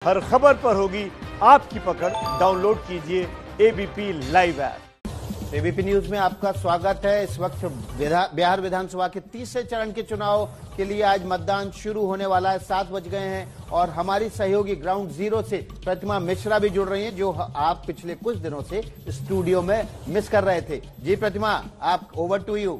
हर खबर पर होगी आपकी पकड़। डाउनलोड कीजिए ABP live app. ABP news में आपका स्वागत है। इस वक्त बिहार विधानसभा के तीसरे चरण के चुनाव के लिए आज मतदान शुरू होने वाला है। 7 बज गए हैं और हमारी सहयोगी ग्राउंड जीरो से प्रतिमा मिश्रा भी जुड़ रही हैं, जो आप पिछले कुछ दिनों से स्टूडियो में मिस कर रहे थे। जी प्रतिमा, आप over to you.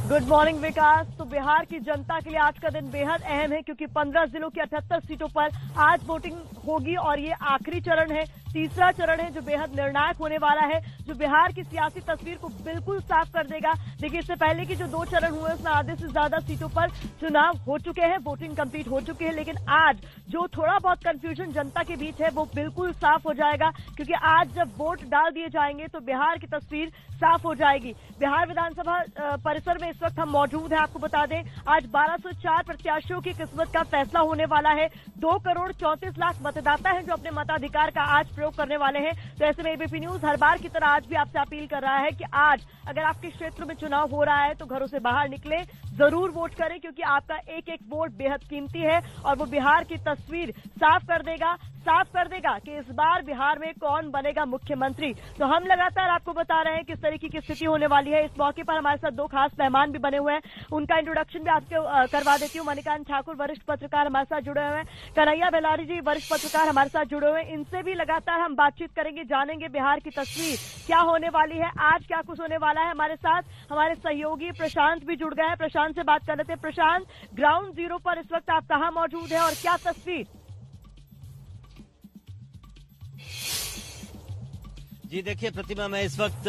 Good morning Vikas. तो बिहार की जनता के लिए आज का दिन बेहद अहम है, क्योंकि 15 जिलों की 78 सीटों पर आज वोटिंग होगी और ये आखिरी चरण है, तीसरा चरण है, जो बेहद निर्णायक होने वाला है, जो बिहार की सियासी तस्वीर को बिल्कुल साफ कर देगा। देखिए, इससे पहले की जो 2 चरण हुए उसमें आधे से ज्यादा सीटों पर चुनाव हो चुके हैं, वोटिंग कंप्लीट हो चुकी है, लेकिन आज जो थोड़ा बहुत कंफ्यूजन जनता के बीच है वो बिल्कुल साफ हो जाएगा, क्योंकि आज जब वोट डाल दिए जाएंगे तो बिहार की तस्वीर साफ हो जाएगी। बिहार विधानसभा परिसर में इस वक्त हम मौजूद हैं। आपको बता दें, आज 1204 प्रत्याशियों की किस्मत का फैसला होने वाला है। 2 करोड़ 34 लाख मतदाता हैं जो अपने मताधिकार का आज प्रयोग करने वाले हैं। तो ऐसे में एबीपी न्यूज हर बार की तरह आज भी आपसे अपील कर रहा है कि आज अगर आपके क्षेत्र में चुनाव हो रहा है तो घरों से बाहर निकले, जरूर वोट करें, क्योंकि आपका एक एक वोट बेहद कीमती है और वो बिहार की तस्वीर साफ कर देगा कि इस बार बिहार में कौन बनेगा मुख्यमंत्री। तो हम लगातार आपको बता रहे हैं किस तरीके की स्थिति होने वाली है। इस मौके पर हमारे साथ 2 खास मेहमान भी बने हुए हैं, उनका इंट्रोडक्शन भी आपको करवा देती हूँ। मणिकांत ठाकुर वरिष्ठ पत्रकार हमारे साथ जुड़े हुए हैं, कन्हैया बेलारी जी वरिष्ठ पत्रकार हमारे साथ जुड़े हुए हैं। इनसे भी लगातार हम बातचीत करेंगे, जानेंगे बिहार की तस्वीर क्या होने वाली है, आज क्या कुछ होने वाला है। हमारे साथ हमारे सहयोगी प्रशांत भी जुड़ गए हैं। प्रशांत से बात कर लेते हैं। प्रशांत, ग्राउंड जीरो पर इस वक्त आप कहाँ मौजूद हैं और क्या तस्वीर? जी देखिए प्रतिमा, मैं इस वक्त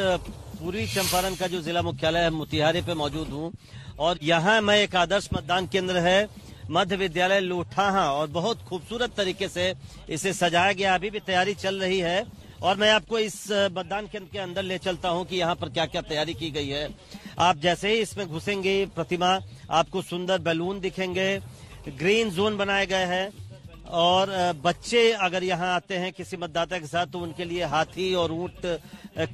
पूर्वी चंपारण का जो जिला मुख्यालय है मोतिहारी पे मौजूद हूँ और यहाँ मैं एक आदर्श मतदान केंद्र है मध्य विद्यालय लोठाहा और बहुत खूबसूरत तरीके से इसे सजाया गया। अभी भी तैयारी चल रही है और मैं आपको इस मतदान केंद्र के अंदर ले चलता हूँ कि यहाँ पर क्या क्या तैयारी की गई है। आप जैसे ही इसमें घुसेंगे प्रतिमा, आपको सुंदर बैलून दिखेंगे, ग्रीन जोन बनाए गए हैं और बच्चे अगर यहाँ आते हैं किसी मतदाता के साथ तो उनके लिए हाथी और ऊंट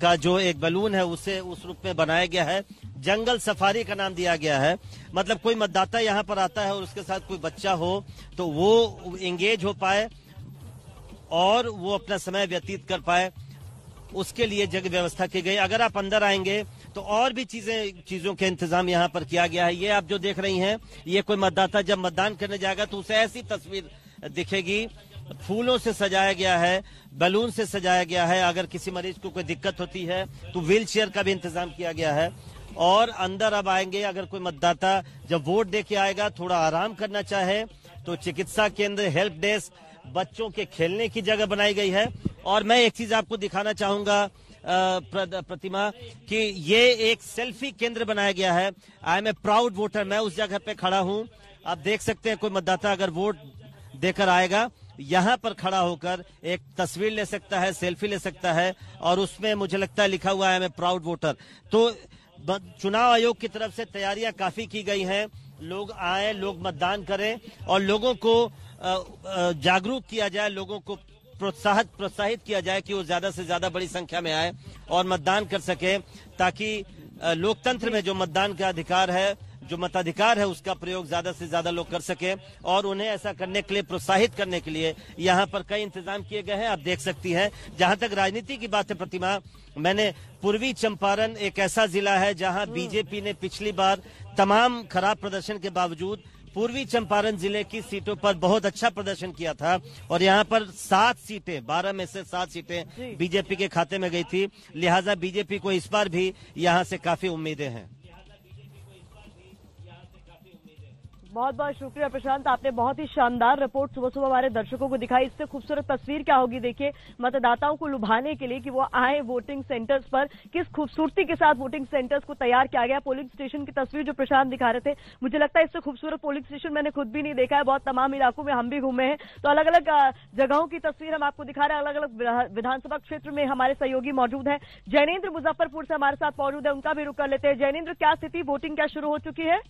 का जो एक बैलून है उसे उस रूप में बनाया गया है। जंगल सफारी का नाम दिया गया है, मतलब कोई मतदाता यहाँ पर आता है और उसके साथ कोई बच्चा हो तो वो एंगेज हो पाए और वो अपना समय व्यतीत कर पाए, उसके लिए जगह व्यवस्था की गई। अगर आप अंदर आएंगे तो और भी चीजों के इंतजाम यहाँ पर किया गया है। ये आप जो देख रही हैं, ये कोई मतदाता जब मतदान करने जाएगा तो उसे ऐसी तस्वीर दिखेगी। फूलों से सजाया गया है, बैलून से सजाया गया है। अगर किसी मरीज को कोई दिक्कत होती है तो व्हील चेयर का भी इंतजाम किया गया है। और अंदर अब आएंगे, अगर कोई मतदाता जब वोट दे के आएगा थोड़ा आराम करना चाहे तो चिकित्सा केंद्र, हेल्प डेस्क, बच्चों के खेलने की जगह बनाई गई है। और मैं एक चीज आपको दिखाना चाहूंगा प्रतिमा कि ये एक सेल्फी केंद्र बनाया गया है। I am a proud voter, मैं उस जगह पे खड़ा हूँ। आप देख सकते हैं कोई मतदाता अगर वोट देकर आएगा यहाँ पर खड़ा होकर एक तस्वीर ले सकता है, सेल्फी ले सकता है और उसमें मुझे लगता है लिखा हुआ है मैं प्राउड वोटर। तो चुनाव आयोग की तरफ से तैयारियां काफी की गई हैं। लोग आए, लोग मतदान करें और लोगों को जागरूक किया जाए, लोगों को प्रोत्साहित किया जाए कि वो ज्यादा से ज्यादा बड़ी संख्या में आए और मतदान कर सके, ताकि लोकतंत्र में जो मतदान का अधिकार है, जो मताधिकार है, उसका प्रयोग ज्यादा से ज्यादा लोग कर सके और उन्हें ऐसा करने के लिए प्रोत्साहित करने के लिए यहाँ पर कई इंतजाम किए गए हैं। आप देख सकती हैं। जहाँ तक राजनीति की बात है प्रतिमा, मैंने पूर्वी चंपारण एक ऐसा जिला है जहाँ बीजेपी ने पिछली बार तमाम खराब प्रदर्शन के बावजूद पूर्वी चंपारण जिले की सीटों पर बहुत अच्छा प्रदर्शन किया था और यहाँ पर 7 सीटें, 12 में से 7 सीटें बीजेपी के खाते में गई थी। लिहाजा बीजेपी को इस बार भी यहाँ से काफी उम्मीदें हैं। बहुत बहुत शुक्रिया प्रशांत, आपने बहुत ही शानदार रिपोर्ट सुबह सुबह हमारे दर्शकों को दिखाई। इससे खूबसूरत तस्वीर क्या होगी देखिए, मतदाताओं को लुभाने के लिए कि वो आए वोटिंग सेंटर्स पर, किस खूबसूरती के साथ वोटिंग सेंटर्स को तैयार किया गया। पोलिंग स्टेशन की तस्वीर जो प्रशांत दिखा रहे थे, मुझे लगता है इससे खूबसूरत पोलिंग स्टेशन मैंने खुद भी नहीं देखा है। बहुत तमाम इलाकों में हम भी घूमे हैं, तो अलग अलग जगहों की तस्वीर हम आपको दिखा रहे हैं। अलग अलग विधानसभा क्षेत्र में हमारे सहयोगी मौजूद है। जैनेन्द्र मुजफ्फरपुर से हमारे साथ मौजूद है, उनका भी रुख कर लेते हैं। जैनेन्द्र, क्या स्थिति, वोटिंग क्या शुरू हो चुकी है?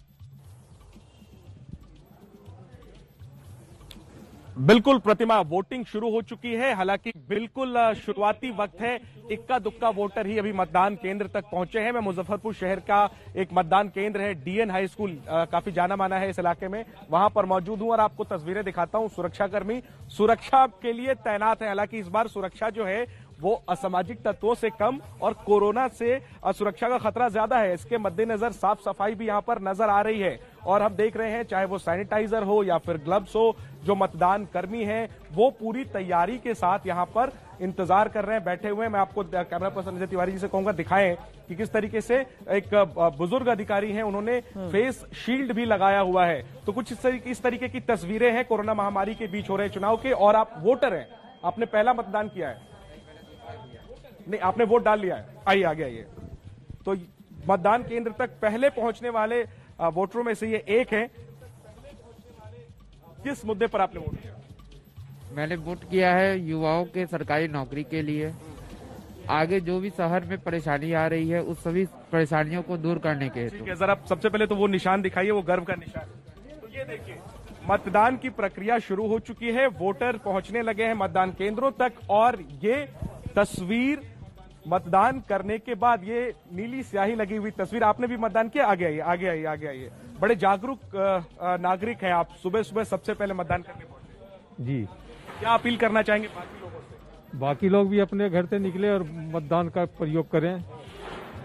बिल्कुल प्रतिमा, वोटिंग शुरू हो चुकी है। हालांकि बिल्कुल शुरुआती वक्त है, इक्का दुक्का वोटर ही अभी मतदान केंद्र तक पहुंचे हैं। मैं मुजफ्फरपुर शहर का एक मतदान केंद्र है, डीएन हाई स्कूल, काफी जाना माना है इस इलाके में, वहां पर मौजूद हूं और आपको तस्वीरें दिखाता हूं। सुरक्षाकर्मी सुरक्षा के लिए तैनात है। हालांकि इस बार सुरक्षा जो है वो असामाजिक तत्वों से कम और कोरोना से सुरक्षा का खतरा ज्यादा है, इसके मद्देनजर साफ सफाई भी यहां पर नजर आ रही है। और हम देख रहे हैं, चाहे वो सैनिटाइजर हो या फिर ग्लव्स हो, जो मतदान कर्मी हैं वो पूरी तैयारी के साथ यहां पर इंतजार कर रहे हैं, बैठे हुए हैं। मैं आपको कैमरा पर्सन अजय तिवारी जी से कहूंगा दिखाएं कि किस तरीके से एक बुजुर्ग अधिकारी हैं, उन्होंने फेस शील्ड भी लगाया हुआ है। तो कुछ इस तरीके की तस्वीरें हैं कोरोना महामारी के बीच हो रहे चुनाव के। और आप वोटर हैं, आपने पहला मतदान किया है? नहीं, आपने वोट डाल लिया है। आइए आगे आइए। तो मतदान केंद्र तक पहले पहुंचने वाले वोटरों में से ये एक है। किस मुद्दे पर आपने वोट किया? मैंने वोट किया है युवाओं के सरकारी नौकरी के लिए। आगे जो भी शहर में परेशानी आ रही है उस सभी परेशानियों को दूर करने के हेतु। ठीक है, जरा सबसे पहले तो वो निशान दिखाइए, वो गर्व का निशान। तो ये देखिए, मतदान की प्रक्रिया शुरू हो चुकी है, वोटर पहुंचने लगे हैं मतदान केंद्रों तक। और ये तस्वीर मतदान करने के बाद, ये नीली स्याही लगी हुई तस्वीर, आपने भी मतदान किया? आगे आइए, आगे आइए, आगे आइए। बड़े जागरूक नागरिक हैं आप, सुबह सुबह सबसे पहले मतदान करने पहुंचे जी। क्या अपील करना चाहेंगे बाकी लोगों से? बाकी लोग भी अपने घर से निकले और मतदान का प्रयोग करें,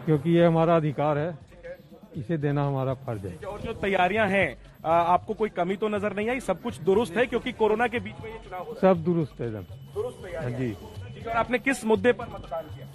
क्योंकि ये हमारा अधिकार है, इसे देना हमारा फर्ज है। और जो तैयारियां हैं, आपको कोई कमी तो नजर नहीं आई? सब कुछ दुरुस्त है, क्योंकि कोरोना के बीच में ये चुनाव हो रहा है। सब दुरुस्त है एकदम, दुरुस्त तैयारियां जी। ठीक है, और आपने किस मुद्दे पर मतदान किया?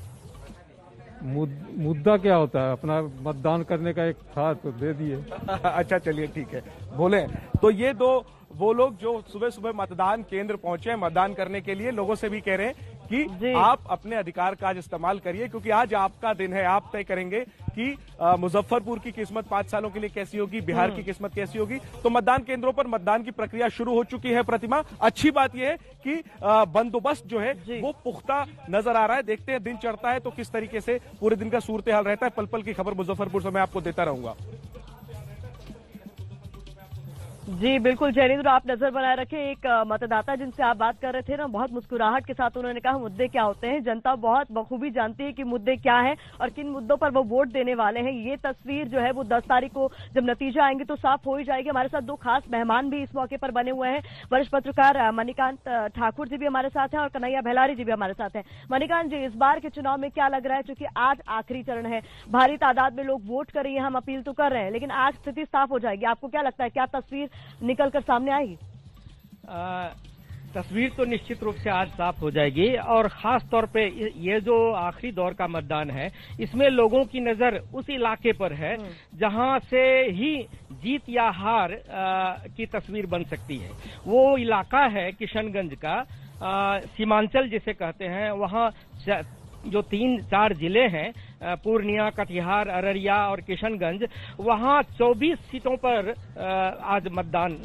मुद्दा क्या होता है, अपना मतदान करने का एक था तो दे दिए। अच्छा, चलिए ठीक है, बोले। तो ये दो वो लोग जो सुबह सुबह मतदान केंद्र पहुंचे हैं मतदान करने के लिए, लोगों से भी कह रहे हैं कि आप अपने अधिकार का आज इस्तेमाल करिए, क्योंकि आज आपका दिन है। आप तय करेंगे कि मुजफ्फरपुर की किस्मत 5 सालों के लिए कैसी होगी, बिहार की किस्मत कैसी होगी। तो मतदान केंद्रों पर मतदान की प्रक्रिया शुरू हो चुकी है। प्रतिमा, अच्छी बात यह है कि बंदोबस्त जो है वो पुख्ता नजर आ रहा है। देखते हैं दिन चढ़ता है तो किस तरीके से पूरे दिन का सूरत हाल रहता है। पल पल की खबर मुजफ्फरपुर से मैं आपको देता रहूंगा। जी बिल्कुल जयेंद्र, आप नजर बनाए रखें। एक मतदाता जिनसे आप बात कर रहे थे ना, बहुत मुस्कुराहट के साथ उन्होंने कहा मुद्दे क्या होते हैं। जनता बहुत बखूबी जानती है कि मुद्दे क्या हैं और किन मुद्दों पर वो वोट देने वाले हैं। ये तस्वीर जो है वो 10 तारीख को जब नतीजा आएंगे तो साफ हो ही जाएगी। हमारे साथ 2 खास मेहमान भी इस मौके पर बने हुए हैं। वरिष्ठ पत्रकार मणिकांत ठाकुर जी भी हमारे साथ हैं और कन्हैया बेलारी जी भी हमारे साथ हैं। मणिकांत जी, इस बार के चुनाव में क्या लग रहा है, क्योंकि आज आखिरी चरण है, भारी तादाद में लोग वोट कर रही है, हम अपील तो कर रहे हैं, लेकिन आज स्थिति साफ हो जाएगी। आपको क्या लगता है, क्या तस्वीर निकलकर सामने आएगी? तस्वीर तो निश्चित रूप से आज साफ हो जाएगी। और खास तौर पे ये जो आखिरी दौर का मतदान है, इसमें लोगों की नजर उस इलाके पर है जहां से ही जीत या हार की तस्वीर बन सकती है। वो इलाका है किशनगंज का, सीमांचल जिसे कहते हैं। वहां जो 3-4 जिले हैं, पूर्णिया, कटिहार, अररिया और किशनगंज, वहां 24 सीटों पर आज मतदान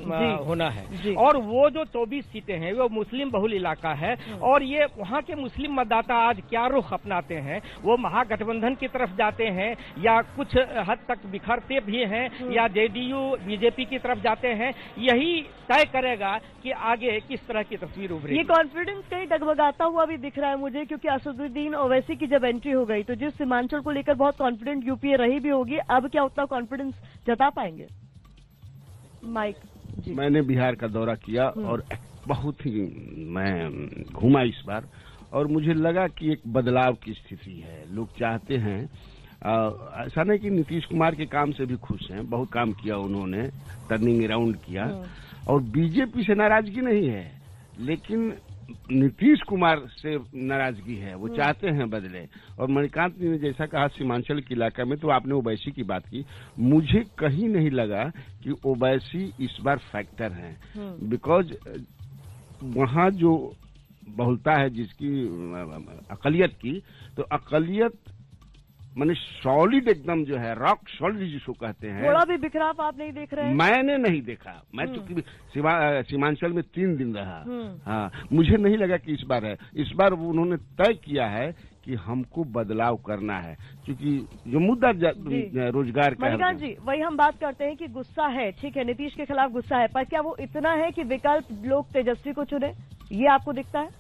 होना है। और वो जो 24 सीटें हैं वो मुस्लिम बहुल इलाका है। और ये वहां के मुस्लिम मतदाता आज क्या रुख अपनाते हैं, वो महागठबंधन की तरफ जाते हैं या कुछ हद तक बिखरते भी हैं या जेडीयू बीजेपी की तरफ जाते हैं, यही तय करेगा कि आगे किस तरह की तस्वीर उभरेगी। ये कॉन्फिडेंस कहीं डगमगाता हुआ भी दिख रहा है मुझे, क्योंकि असदुद्दीन ओवैसी की जब एंट्री हो गई तो जिस सीमांचल को लेकर बहुत कॉन्फिडेंट यूपीए रही भी होगी, अब क्या उतना कॉन्फिडेंस जता पाएंगे? माइक जी। मैंने बिहार का दौरा किया और बहुत ही मैं घूमा इस बार, और मुझे लगा कि एक बदलाव की स्थिति है। लोग चाहते हैं, ऐसा नहीं कि नीतीश कुमार के काम से भी खुश हैं, बहुत काम किया उन्होंने, टर्निंग अराउंड किया, और बीजेपी से नाराजगी नहीं है, लेकिन नीतीश कुमार से नाराजगी है। वो चाहते हैं बदले। और मणिकांत ने जैसा कहा सीमांचल के इलाका में, तो आपने ओवैसी की बात की, मुझे कहीं नहीं लगा कि ओवैसी इस बार फैक्टर है, बिकॉज वहां जो बहुलता है जिसकी अकलियत की, तो अकलियत माने सॉलिड एकदम जो है, रॉक सॉलिड जिसको कहते हैं। थोड़ा भी बिखराव आप नहीं देख रहे हैं? मैंने नहीं देखा, मैं तो सीमांचल में 3 दिन रहा। हाँ, मुझे नहीं लगा कि इस बार है। इस बार उन्होंने तय किया है कि हमको बदलाव करना है, क्योंकि जो मुद्दा रोजगार का मणिकांत जी, वही हम बात करते हैं कि गुस्सा है, ठीक है, नीतीश के खिलाफ गुस्सा है, पर क्या वो इतना है कि विकल्प लोग तेजस्वी को चुने, ये आपको दिखता है?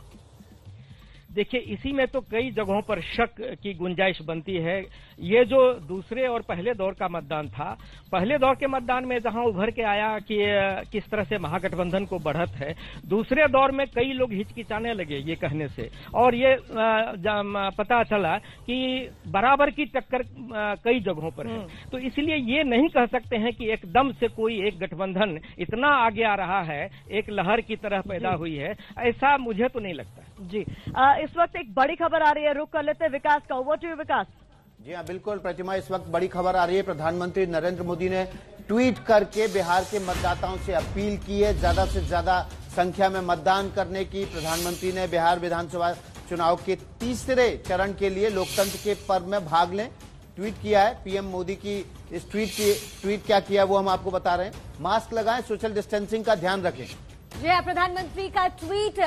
देखिए, इसी में तो कई जगहों पर शक की गुंजाइश बनती है। ये जो दूसरे और पहले दौर का मतदान था, पहले दौर के मतदान में जहां उभर के आया कि किस तरह से महागठबंधन को बढ़त है, दूसरे दौर में कई लोग हिचकिचाने लगे ये कहने से, और ये पता चला कि बराबर की टक्कर कई जगहों पर है। तो इसलिए ये नहीं कह सकते हैं कि एकदम से कोई एक गठबंधन इतना आगे आ रहा है, एक लहर की तरह पैदा हुई है, ऐसा मुझे तो नहीं लगता जी। इस वक्त एक बड़ी खबर आ रही है, रुक कर लेते हैं विकास का। ओवर टू यू विकास। जी हाँ, बिल्कुल प्रतिमा, इस वक्त बड़ी खबर आ रही है। प्रधानमंत्री नरेंद्र मोदी ने ट्वीट करके बिहार के मतदाताओं से अपील की है ज्यादा से ज्यादा संख्या में मतदान करने की। प्रधानमंत्री ने बिहार विधानसभा चुनाव के तीसरे चरण के लिए लोकतंत्र के पर्व में भाग लें ट्वीट किया है। पीएम मोदी की इस ट्वीट क्या किया वो हम आपको बता रहे हैं। मास्क लगाएं, सोशल डिस्टेंसिंग का ध्यान रखें। जी हाँ, प्रधानमंत्री का ट्वीट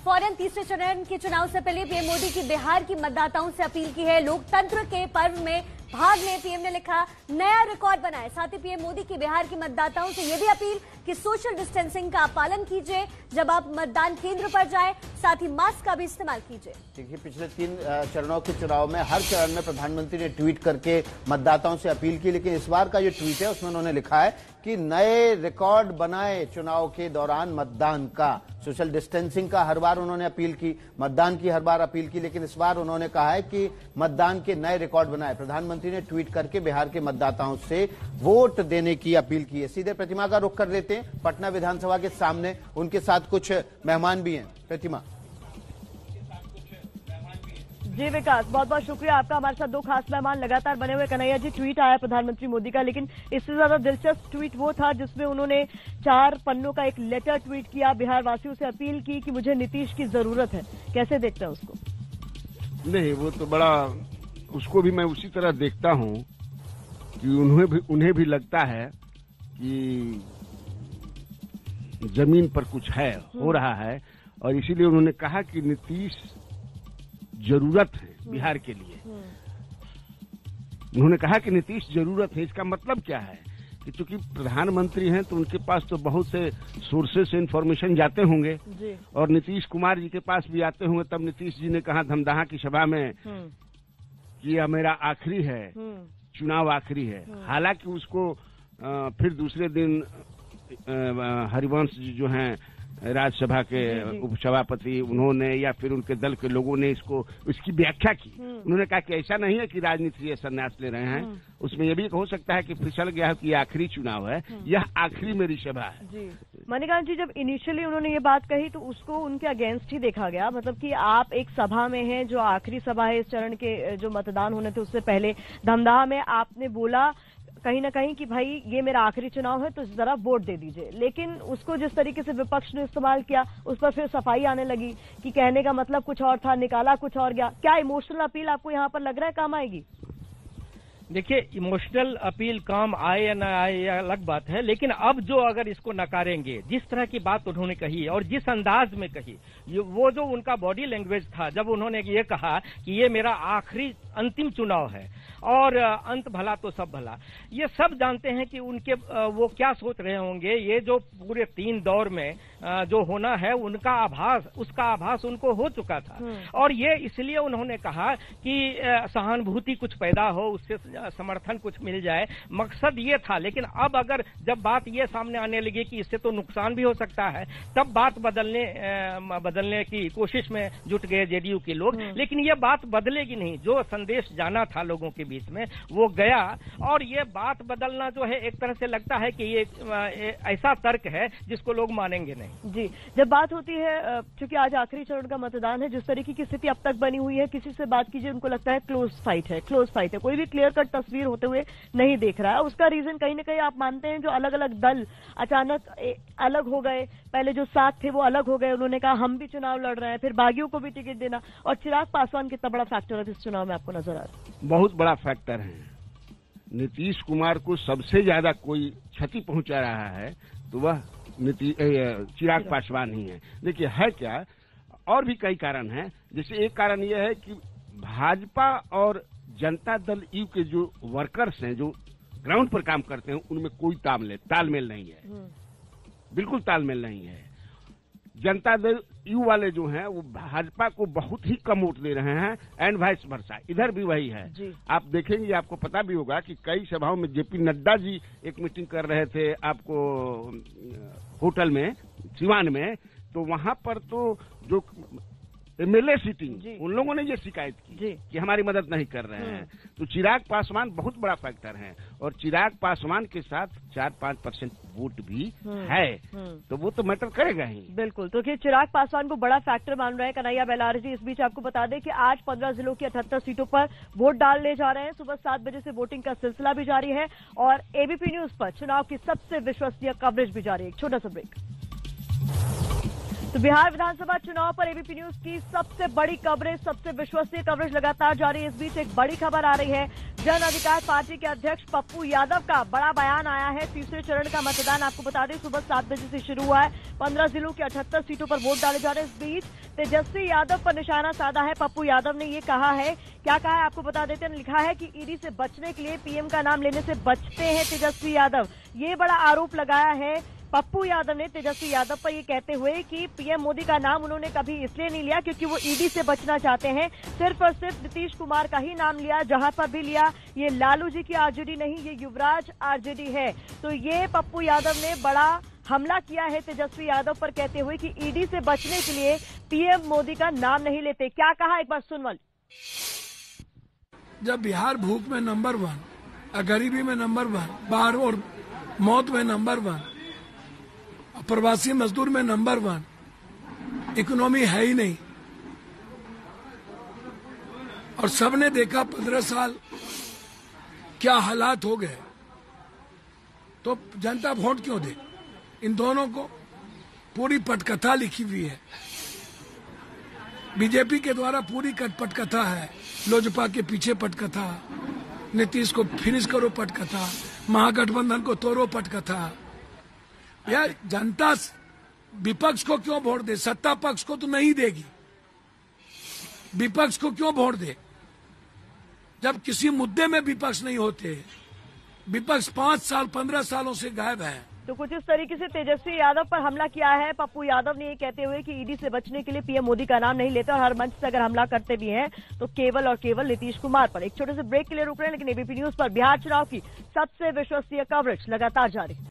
फौरन तीसरे चरण के चुनाव से पहले पीएम मोदी की बिहार की मतदाताओं से अपील की है, लोकतंत्र के पर्व में भाग लें। पीएम ने लिखा नया रिकॉर्ड बनाए। साथ ही पीएम मोदी की बिहार की मतदाताओं से यह भी अपील कि सोशल डिस्टेंसिंग का पालन कीजिए जब आप मतदान केंद्र पर जाएं, साथ ही मास्क का भी इस्तेमाल कीजिए। देखिए, पिछले 3 चरणों के चुनाव में हर चरण में प्रधानमंत्री ने ट्वीट करके मतदाताओं से अपील की, लेकिन इस बार का जो ट्वीट है उसमें उन्होंने लिखा है कि नए रिकॉर्ड बनाए चुनाव के दौरान मतदान का। सोशल डिस्टेंसिंग का हर बार उन्होंने अपील की, मतदान की हर बार अपील की, लेकिन इस बार उन्होंने कहा है कि मतदान के नए रिकॉर्ड बनाए। प्रधानमंत्री ने ट्वीट करके बिहार के मतदाताओं से वोट देने की अपील की है। सीधे प्रतिमा का रुख कर लेते हैं पटना विधानसभा के सामने, उनके साथ कुछ मेहमान भी हैं। प्रतिमा जी विकास, बहुत बहुत शुक्रिया आपका। हमारे साथ 2 खास मेहमान लगातार बने हुए। कन्हैया जी, ट्वीट आया प्रधानमंत्री मोदी का, लेकिन इससे ज्यादा दिलचस्प ट्वीट वो था जिसमें उन्होंने 4 पन्नों का एक लेटर ट्वीट किया, बिहार वासियों से अपील की कि मुझे नीतीश की जरूरत है। कैसे देखते हैं उसको? नहीं, वो तो बड़ा, उसको भी मैं उसी तरह देखता हूं कि उन्हें भी लगता है कि जमीन पर कुछ है, हो रहा है, और इसीलिए उन्होंने कहा कि नीतीश जरूरत है बिहार के लिए। उन्होंने कहा कि नीतीश जरूरत है। इसका मतलब क्या है कि चूंकि प्रधानमंत्री हैं तो उनके पास तो बहुत से सोर्सेस से इंफॉर्मेशन जाते होंगे, और नीतीश कुमार जी के पास भी आते होंगे। तब नीतीश जी ने कहा धमदाहा की सभा में कि यह मेरा आखिरी है, चुनाव आखिरी है। हालांकि उसको फिर दूसरे दिन हरिवंश जी जो हैं राज्यसभा के उपसभापति, उन्होंने या फिर उनके दल के लोगों ने इसकी व्याख्या की। उन्होंने कहा कि ऐसा नहीं है कि राजनीति से संन्यास ले रहे हैं, उसमें यह भी हो सकता है कि फिसल गया है कि आखिरी चुनाव है, यह आखिरी मेरी सभा है। जी मणिकांत जी, जब इनिशियली उन्होंने ये बात कही तो उसको उनके अगेंस्ट ही देखा गया, मतलब कि आप एक सभा में हैं जो आखिरी सभा है इस चरण के, जो मतदान होने थे उससे पहले, धमदाहा में आपने बोला कहीं ना कहीं कि भाई ये मेरा आखिरी चुनाव है तो जरा वोट दे दीजिए, लेकिन उसको जिस तरीके से विपक्ष ने इस्तेमाल किया उस पर फिर सफाई आने लगी कि कहने का मतलब कुछ और था, निकाला कुछ और गया। क्या इमोशनल अपील आपको यहाँ पर लग रहा है काम आएगी? देखिए, इमोशनल अपील काम आए या न आए यह अलग बात है, लेकिन अब जो अगर इसको नकारेंगे, जिस तरह की बात उन्होंने कही और जिस अंदाज में कही, वो जो उनका बॉडी लैंग्वेज था जब उन्होंने ये कहा कि ये मेरा आखिरी अंतिम चुनाव है और अंत भला तो सब भला, ये सब जानते हैं कि उनके वो क्या सोच रहे होंगे। ये जो पूरे 3 दौर में जो होना है उसका आभास उनको हो चुका था, और ये इसलिए उन्होंने कहा कि सहानुभूति कुछ पैदा हो, उससे समर्थन कुछ मिल जाए, मकसद ये था। लेकिन अब अगर जब बात ये सामने आने लगी कि इससे तो नुकसान भी हो सकता है, तब बात बदलने की कोशिश में जुट गए जेडीयू के लोग। लेकिन ये बात बदलेगी नहीं, जो संदेश जाना था लोगों के बीच में वो गया, और ये बात बदलना जो है एक तरह से लगता है कि ये ऐसा तर्क है जिसको लोग मानेंगे नहीं। जी, जब बात होती है, क्योंकि आज आखिरी चरण का मतदान है, जिस तरीके की स्थिति अब तक बनी हुई है, किसी से बात कीजिए उनको लगता है क्लोज फाइट है, कोई भी क्लियर कट तस्वीर होते हुए नहीं देख रहा है। उसका रीजन कहीं ना कहीं आप मानते हैं जो अलग अलग दल अचानक अलग हो गए, पहले जो साथ थे वो अलग हो गए, उन्होंने कहा हम भी चुनाव लड़ रहे हैं, फिर बागियों को भी टिकट देना, और चिराग पासवान कितना बड़ा फैक्टर है इस चुनाव में आपको नजर आ रहा है? बहुत बड़ा फैक्टर हैं। नीतीश कुमार को सबसे ज्यादा कोई क्षति पहुंचा रहा है तो वह चिराग पासवान ही है। देखिए है क्या, और भी कई कारण हैं। जैसे एक कारण यह है कि भाजपा और जनता दल यू के जो वर्कर्स हैं, जो ग्राउंड पर काम करते हैं, उनमें कोई तालमेल नहीं है, बिल्कुल तालमेल नहीं है। जनता दल यू वाले जो हैं वो भाजपा को बहुत ही कम वोट दे रहे हैं एंड वाइस वर्सा, इधर भी वही है। आप देखेंगे, आपको पता भी होगा कि कई सभाओं में जेपी नड्डा जी एक मीटिंग कर रहे थे आपको होटल में सिवान में, तो वहां पर तो जो एमएलए सीटिंग उन लोगों ने ये शिकायत की कि हमारी मदद नहीं कर रहे हैं। तो चिराग पासवान बहुत बड़ा फैक्टर है, और चिराग पासवान के साथ 4-5% वोट भी है, तो वो तो मैटर करेगा ही। बिल्कुल, तो कि चिराग पासवान को बड़ा फैक्टर मान रहे हैं कन्हैया बेलारी जी। इस बीच आपको बता दें कि आज 15 जिलों की 78 सीटों पर वोट डालने जा रहे हैं। सुबह 7 बजे से वोटिंग का सिलसिला भी जारी है और एबीपी न्यूज पर चुनाव की सबसे विश्वसनीय कवरेज भी जारी है। एक छोटा सा ब्रेक। तो बिहार विधानसभा चुनाव पर एबीपी न्यूज की सबसे बड़ी कवरेज, सबसे विश्वसनीय कवरेज लगातार जारी है। इस बीच एक बड़ी खबर आ रही है। जन अधिकार पार्टी के अध्यक्ष पप्पू यादव का बड़ा बयान आया है। तीसरे चरण का मतदान आपको बता दें सुबह 7 बजे से शुरू हुआ है। 15 जिलों की 78 सीटों पर वोट डाले जा रहे हैं। इस बीच तेजस्वी यादव पर निशाना साधा है। पप्पू यादव ने ये कहा है, क्या कहा है आपको बता देते हैं। लिखा है कि ईडी से बचने के लिए पीएम का नाम लेने से बचते हैं तेजस्वी यादव। ये बड़ा आरोप लगाया है पप्पू यादव ने तेजस्वी यादव पर, ये कहते हुए कि पीएम मोदी का नाम उन्होंने कभी इसलिए नहीं लिया क्योंकि वो ईडी से बचना चाहते हैं। सिर्फ और सिर्फ नीतीश कुमार का ही नाम लिया, जहां पर भी लिया ये लालू जी की आरजेडी नहीं, ये युवराज आरजेडी है। तो ये पप्पू यादव ने बड़ा हमला किया है तेजस्वी यादव पर, कहते हुए कि ईडी से बचने के लिए पीएम मोदी का नाम नहीं लेते। क्या कहा एक बार सुन वाली। जब बिहार भूख में नंबर 1, गरीबी में नंबर 1, बाढ़ और मौत में नंबर 1, प्रवासी मजदूर में नंबर 1, इकोनॉमी है ही नहीं, और सबने देखा 15 साल क्या हालात हो गए, तो जनता वोट क्यों दे। इन दोनों को पूरी पटकथा लिखी हुई है, बीजेपी के द्वारा पूरी पटकथा है। लोजपा के पीछे पटकथा, नीतीश को फिनिश करो पटकथा, महागठबंधन को तोड़ो पटकथा। यार जनता विपक्ष को क्यों वोट दे, सत्ता पक्ष को तो नहीं देगी, विपक्ष को क्यों वोट दे। जब किसी मुद्दे में विपक्ष नहीं होते, विपक्ष 5 साल 15 सालों से गायब है। तो कुछ इस तरीके से तेजस्वी यादव पर हमला किया है पप्पू यादव ने, ये कहते हुए कि ईडी से बचने के लिए पीएम मोदी का नाम नहीं लेते, और हर मंच से अगर हमला करते भी हैं तो केवल और केवल नीतीश कुमार पर। एक छोटे से ब्रेक के लिए रुक रहे हैं, लेकिन एबीपी न्यूज पर बिहार चुनाव की सबसे विश्वसनीय कवरेज लगातार जारी है।